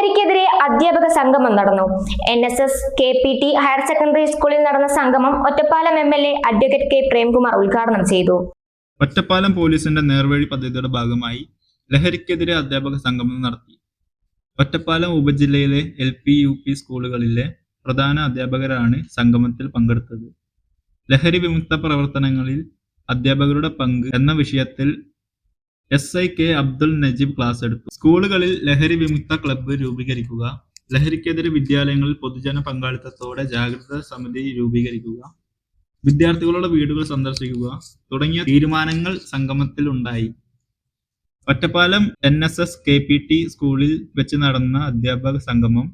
ലഹരിക്കെതിരെ അധ്യാപക സംഗമം നടന്നു. NSS KPT ഹയർ സെക്കൻഡറി സ്കൂളിൽ നടന്ന സംഗമം Ottapalam MLA advocate K Premkumar ഉദ്ഘാടനം ചെയ്തു. ഒറ്റപ്പാലം പോലീസിന്റെ നേർവഴി പദ്ധതിയുടെ ഭാഗമായി ലഹരിക്കെതിരെ അധ്യാപക സംഗമം നടത്തി. ഒറ്റപ്പാലം ഉപജില്ലയിലെ LP UP സ്കൂളുകളിലെ പ്രധാന അധ്യാപകരാണ് സംഗമത്തിൽ പങ്കെടുത്തത്. ലഹരി വിമുക്ത പ്രവർത്തനങ്ങളിൽ അധ്യാപകരുടെ പങ്ക് എന്ന വിഷയത്തിൽ SI K Abdul Najeeb class എടുത്തു. സ്കൂളുകളിൽ ലഹരി വിമുക്ത ക്ലബ്ബ് രൂപീകരിക്കുക, ലഹരിക്കെതിരെ വിദ്യാലയങ്ങളിൽ പൊതുജന പങ്കാളിത്തത്തോടെ ജാഗ്രതാ സമിതി രൂപീകരിക്കുക, വിദ്യാർത്ഥികളുടെ വീടുകൾ സന്ദർശിക്കുക തുടങ്ങിയ തീരുമാനങ്ങൾ സംഗമത്തിൽ ഉണ്ടായി. ഒറ്റപ്പാലം NSS KPT സ്കൂളിൽ വെച്ച് നടന്ന അധ്യാപക സംഗമം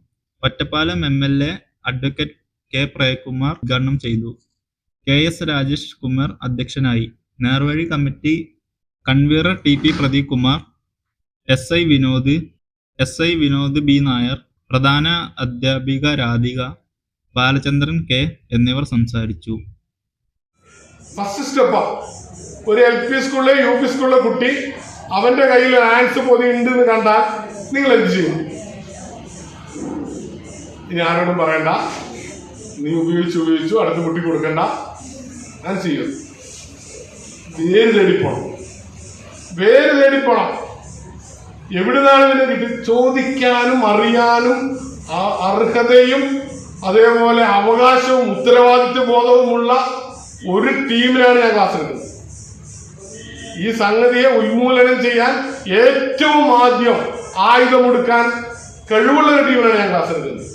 Ottapalam MLA advocate K Premkumar ഉദ്ഘാടനം ചെയ്തു. KS രാജേഷ് കുമാർ അധ്യക്ഷനായി. നേർവഴി committee convener TP Pradeep Kumar, SI Vinod B Nair, പ്രധാന അധ്യാപിക രാധിക, ബാലചന്ദ്രൻ K എന്നിവർ സംസാരിച്ചു. ഫസ്റ്റ് സ്റ്റെപ്പ് ഒരു LP സ്കൂളിലെ UP സ്കൂളിലെ കുട്ടി അവന്റെ കയ്യിൽ ഹാൻഡ്സ് പൊതി ഉണ്ടെന്ന് കണ്ടാൽ നിങ്ങൾ എന്ത് ചെയ്യും? ഇനി ആരോടും പറയണ്ട, നീ ഉപയോഗിച്ചു അടുത്ത കുട്ടി കൊടുക്കണ്ട, ഞാൻ ചെയ്യും. വേര് തേടിപ്പോണം. എവിടുന്നാണ് ഇതിനെ കിട്ടി? ചോദിക്കാനും അറിയാനും അർഹതയും അതേപോലെ അവകാശവും ഉത്തരവാദിത്വ ബോധവുമുള്ള ഒരു ടീമിനാണ് ഞാൻ ക്ലാസ് എടുക്കുന്നത്. ഈ സംഗതിയെ ഉന്മൂലനം ചെയ്യാൻ ഏറ്റവും ആദ്യം ആയുധമെടുക്കാൻ കഴിവുള്ള ഒരു ടീമിനാണ് ഞാൻ ക്ലാസ് എടുക്കുന്നത്.